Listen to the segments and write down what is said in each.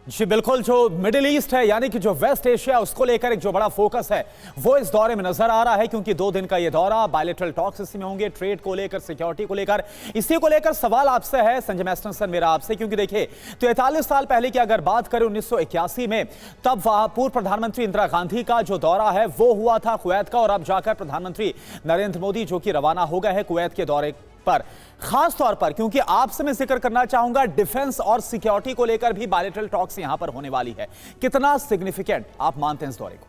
जी बिल्कुल, जो middle east है यानी कि जो वेस्ट एशिया, उसको लेकर एक जो बड़ा फोकस है वो इस दौरे में नजर आ रहा है, क्योंकि 2 दिन का ये दौरा, बायलैटरल टॉक्स इसी में होंगे, ट्रेड को लेकर, सिक्योरिटी को लेकर। इसी को लेकर सवाल आपसे है संजय मैस्टनसन, मेरा आपसे, क्योंकि देखिए 43 साल पहले की अगर बात करें 1981 में, तब पूर्व प्रधानमंत्री इंदिरा गांधी का जो दौरा है वो हुआ था कुवैत का, और अब जाकर प्रधानमंत्री नरेंद्र मोदी जो कि रवाना हो गए हैं कुवैत के दौरे पर। खास तौर पर क्योंकि आपसे मैं जिक्र करना चाहूंगा डिफेंस और सिक्योरिटी को लेकर भी बायलैटरल टॉक्स यहां पर होने वाली है, कितना सिग्निफिकेंट आप मानते हैं इस दौरे को?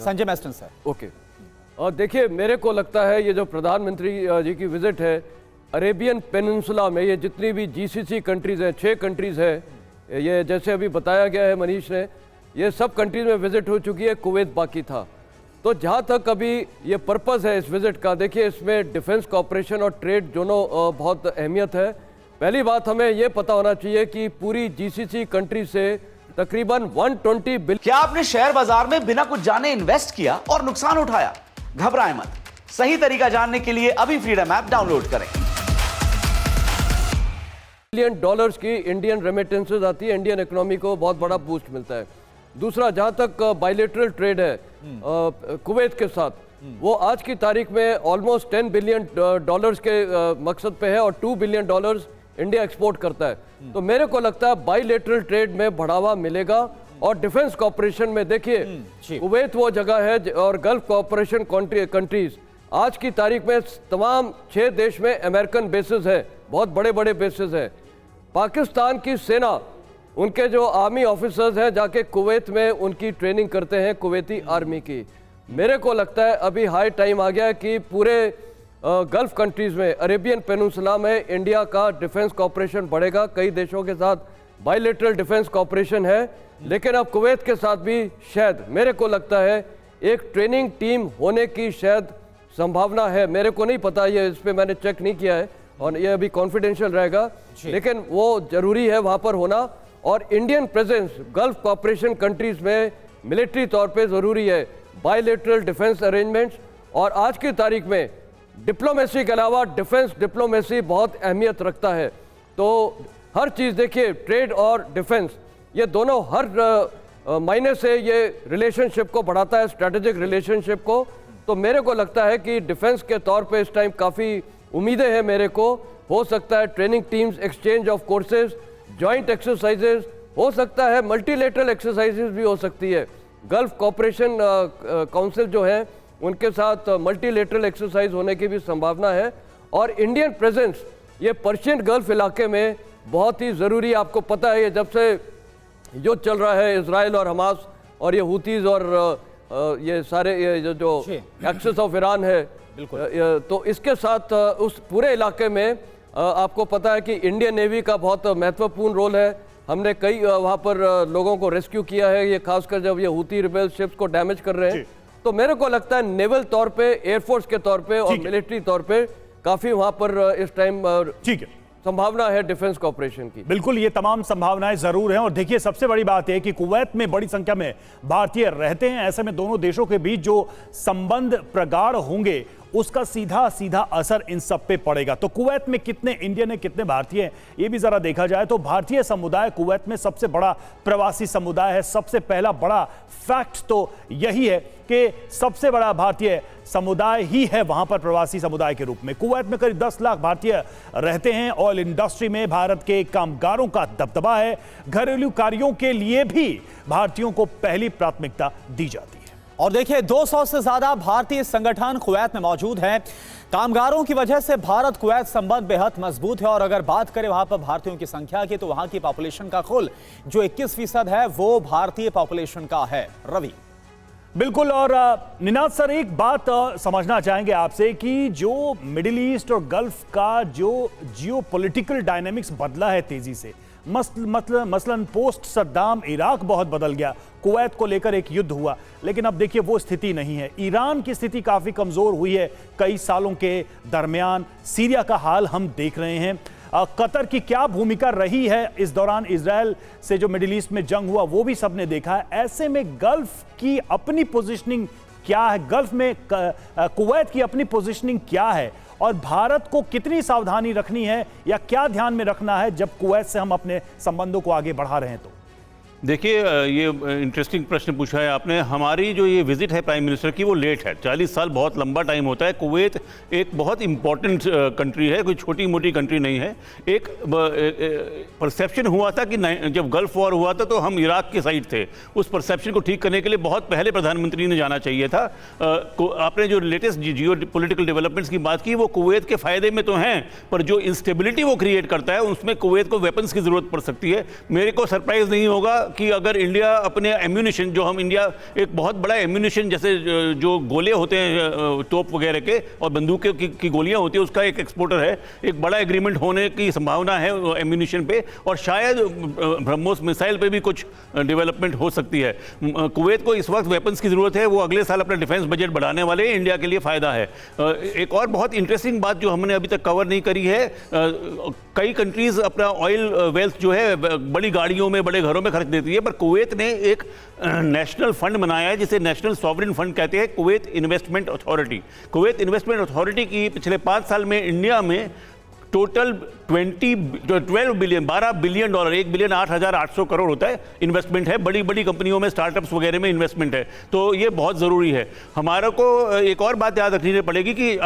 संजय मैस्टन सर। ओके, और देखिए मेरे को लगता है ये जो प्रधानमंत्री जी की विजिट है अरेबियन पेनिनसुला में, ये जितनी भी जीसीसी कंट्रीज हैं, 6 कंट्रीज है, ये जैसे अभी बताया गया है मनीष ने, ये सब कंट्रीज में विजिट हो चुकी है, कुवैत बाकी था। तो जहाँ तक अभी ये पर्पस है इस विजिट का, देखिए इसमें डिफेंस कॉपरेशन और ट्रेड दोनों बहुत अहमियत है। पहली बात हमें ये पता होना चाहिए कि पूरी जीसीसी कंट्री से तकरीबन 120 बिलियन। क्या आपने शेयर बाजार में बिना कुछ जाने इन्वेस्ट किया और नुकसान उठाया? घबराएं मत, सही तरीका जानने के लिए अभी फ्रीडम ऐप डाउनलोड करें। बिलियन डॉलर्स की इंडियन रेमिटेंसेज आती है, इंडियन इकोनॉमी को बहुत बड़ा बूस्ट मिलता है। दूसरा, जहां तक बायलैटरल ट्रेड है कुवैत के साथ, वो आज की तारीख में ऑलमोस्ट 10 बिलियन डॉलर्स के मकसद पे है, और 2 बिलियन डॉलर्स इंडिया एक्सपोर्ट करता है। तो मेरे को लगता है बायलैटरल ट्रेड में बढ़ावा मिलेगा। और डिफेंस कॉपरेशन में देखिए कुवैत वो जगह है, और गल्फ कॉपरेशन कंट्रीज आज की तारीख में तमाम 6 देश में अमेरिकन बेसेस है, बहुत बड़े बड़े बेसेस है। पाकिस्तान की सेना, उनके जो आर्मी ऑफिसर्स हैं जाके कुवैत में उनकी ट्रेनिंग करते हैं, कुवैती आर्मी की। मेरे को लगता है अभी हाई टाइम आ गया है कि पूरे गल्फ कंट्रीज में, अरेबियन पेनिनसुला में इंडिया का डिफेंस कॉपरेशन बढ़ेगा। कई देशों के साथ बायलैटरल डिफेंस कॉपरेशन है, लेकिन अब कुवैत के साथ भी शायद मेरे को लगता है एक ट्रेनिंग टीम होने की शायद संभावना है। मेरे को नहीं पता, ये इस पर मैंने चेक नहीं किया है और ये अभी कॉन्फिडेंशियल रहेगा, लेकिन वो जरूरी है वहाँ पर होना। और Indian presence Gulf cooperation countries में मिलिट्री तौर पे ज़रूरी है, बायलैटरल डिफेंस अरेंजमेंट्स। और आज की तारीख में डिप्लोमेसी के अलावा डिफेंस डिप्लोमेसी बहुत अहमियत रखता है। तो हर चीज़ देखिए, ट्रेड और डिफेंस ये दोनों हर मायने से ये रिलेशनशिप को बढ़ाता है, स्ट्रेटेजिक रिलेशनशिप को। तो मेरे को लगता है कि डिफेंस के तौर पे इस टाइम काफ़ी उम्मीदें हैं मेरे को। हो सकता है training teams, exchange of courses, joint exercises, हो सकता है मल्टीलेटरल एक्सरसाइजेज भी हो सकती है। गल्फ कॉपरेशन काउंसिल जो है उनके साथ मल्टीलेटरल एक्सरसाइज होने की भी संभावना है। और इंडियन प्रेजेंस ये पर्शियन गल्फ इलाके में बहुत ही ज़रूरी है। आपको पता है ये जब से युद्ध चल रहा है इजराइल और हमास और ये हुतीज़ और ये सारे ये जो एक्सेस ऑफ ईरान है, तो इसके साथ उस पूरे इलाके में आपको पता है कि इंडियन नेवी का बहुत महत्वपूर्ण रोल है। हमने कई वहाँ पर लोगों को रेस्क्यू किया है, ये खासकर जब ये हुती रिबेल शिप्स को डैमेज कर रहे हैं। तो मेरे को लगता है नेवल तौर पे, एयरफोर्स के तौर पे और मिलिट्री तौर पे काफ़ी वहाँ पर इस टाइम संभावना है डिफेंस कॉपरेशन की। बिल्कुल, ये तमाम संभावनाएं जरूर हैं। और देखिए सबसे बड़ी बात है कि कुवैत में बड़ी संख्या में भारतीय रहते हैं। ऐसे में दोनों देशों के बीच जो संबंध प्रगाढ़ होंगे उसका सीधा सीधा असर इन सब पे पड़ेगा। तो कुवैत में कितने इंडियन है, कितने भारतीय हैं, ये भी जरा देखा जाए तो भारतीय समुदाय कुवैत में सबसे बड़ा प्रवासी समुदाय है। सबसे पहला बड़ा फैक्ट तो यही है कि सबसे बड़ा भारतीय समुदाय ही है वहां पर प्रवासी समुदाय के रूप में। कुवैत में करीब 10 लाख भारतीय रहते हैं। ऑयल इंडस्ट्री में भारत के कामगारों का दबदबा है। घरेलू कार्यों के लिए भी भारतीयों को पहली प्राथमिकता दी जाती है। और देखिए 200 से ज्यादा भारतीय संगठन कुवैत में मौजूद हैं। कामगारों की वजह से भारत कुवैत संबंध बेहद मजबूत है। और अगर बात करें वहां पर भारतीयों की संख्या की, तो वहां की पॉपुलेशन का कुल जो 21% है वो भारतीय पॉपुलेशन का है। रवि। बिल्कुल, और निनाद सर एक बात समझना चाहेंगे आपसे कि जो मिडिल ईस्ट और गल्फ का जो जियोपॉलिटिकल डायनामिक्स बदला है तेजी से, मसलन पोस्ट सद्दाम इराक बहुत बदल गया, कुवैत को लेकर एक युद्ध हुआ, लेकिन अब देखिए वो स्थिति नहीं है। ईरान की स्थिति काफी कमजोर हुई है कई सालों के दरमियान। सीरिया का हाल हम देख रहे हैं। कतर की क्या भूमिका रही है इस दौरान, इजराइल से जो मिडिल ईस्ट में जंग हुआ वो भी सबने देखा है। ऐसे में गल्फ की अपनी पोजीशनिंग क्या है, गल्फ में कुवैत की अपनी पोजीशनिंग क्या है, और भारत को कितनी सावधानी रखनी है या क्या ध्यान में रखना है जब कुवैत से हम अपने संबंधों को आगे बढ़ा रहे हैं? तो देखिए, ये इंटरेस्टिंग प्रश्न पूछा है आपने। हमारी जो ये विजिट है प्राइम मिनिस्टर की वो लेट है। 40 साल बहुत लंबा टाइम होता है। कुवैत एक बहुत इंपॉर्टेंट कंट्री है, कोई छोटी मोटी कंट्री नहीं है। एक परसेप्शन हुआ था कि जब गल्फ वॉर हुआ था तो हम इराक के साइड थे। उस परसेप्शन को ठीक करने के लिए बहुत पहले प्रधानमंत्री ने जाना चाहिए था। आपने जो लेटेस्ट जियो पॉलिटिकल डेवलपमेंट्स की बात की, वो कुवैत के फायदे में तो हैं, पर जो इंस्टेबिलिटी वो क्रिएट करता है उसमें कुवैत को वेपन्स की जरूरत पड़ सकती है। मेरे को सरप्राइज नहीं होगा कि अगर इंडिया अपने एम्यूनिशन, जो हम इंडिया एक बहुत बड़ा एम्यूनिशन, जैसे जो गोले होते हैं तोप वगैरह के और बंदूकों की गोलियां होती है, उसका एक एक्सपोर्टर है, एक बड़ा एग्रीमेंट होने की संभावना है एम्यूनिशन पे, और शायद ब्रह्मोस मिसाइल पे भी कुछ डेवलपमेंट हो सकती है। कुवैत को इस वक्त वेपन्स की जरूरत है। वो अगले साल अपना डिफेंस बजट बढ़ाने वाले हैं, इंडिया के लिए फायदा है। एक और बहुत इंटरेस्टिंग बात जो हमने अभी तक कवर नहीं करी है, कई कंट्रीज अपना ऑयल वेल्थ जो है बड़ी गाड़ियों में, बड़े घरों में खर्च देती है, पर कुवैत ने एक नेशनल फंड बनाया है जिसे नेशनल सॉवरेन फंड कहते हैं, Kuwait investment authority. Kuwait investment authority की पिछले 5 साल में इंडिया में टोटल 12 बिलियन डॉलर, 1,08,800 करोड़ होता है इन्वेस्टमेंट है। बड़ी बड़ी कंपनियों में, स्टार्टअप्स वगैरह में इन्वेस्टमेंट है, तो ये बहुत ज़रूरी है। हमारे को एक और बात याद रखनी पड़ेगी कि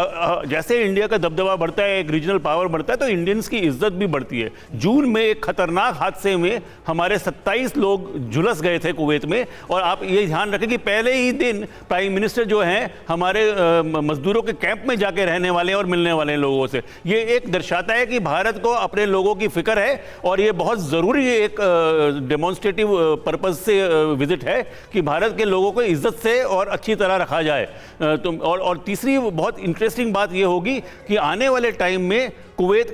जैसे इंडिया का दबदबा बढ़ता है, एक रीजनल पावर बढ़ता है, तो इंडियंस की इज्जत भी बढ़ती है। जून में एक खतरनाक हादसे में हमारे 27 लोग झुलस गए थे कुवैत में, और आप ये ध्यान रखें कि पहले ही दिन प्राइम मिनिस्टर जो हैं हमारे मजदूरों के कैंप में जाके रहने वाले हैं और मिलने वाले हैं लोगों से। ये एक दर्शाता है कि भारत को अपने लोगों की फिक्र है, और ये बहुत ज़रूरी एक डेमोन्स्ट्रेटिव पर्पस से विजिट है कि भारत के लोगों को इज्जत से और अच्छी तरह रखा जाए। और तीसरी बहुत इंटरेस्टिंग बात ये होगी कि आने वाले टाइम में कुवैत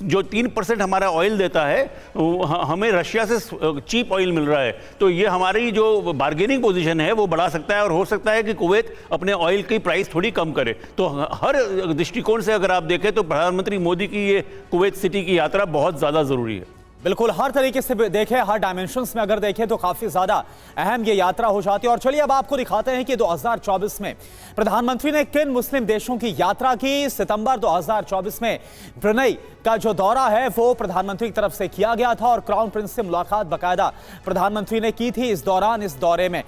जो 3% हमारा ऑयल देता है, हमें रशिया से चीप ऑयल मिल रहा है, तो ये हमारी जो बार्गेनिंग पोजीशन है वो बढ़ा सकता है, और हो सकता है कि कुवैत अपने ऑयल की प्राइस थोड़ी कम करे। तो हर दृष्टिकोण से अगर आप देखें तो प्रधानमंत्री मोदी की ये कुवैत सिटी की यात्रा बहुत ज़्यादा ज़रूरी है। बिल्कुल, हर तरीके से देखें, हर डायमेंशंस में अगर देखें तो काफी ज्यादा अहम ये यात्रा हो जाती है। और चलिए अब आपको दिखाते हैं कि 2024 में प्रधानमंत्री ने किन मुस्लिम देशों की यात्रा की। सितंबर 2024 में ब्रुनेई का जो दौरा है वो प्रधानमंत्री की तरफ से किया गया था, और क्राउन प्रिंस से मुलाकात बाकायदा प्रधानमंत्री ने की थी। इस दौरान इस दौरे में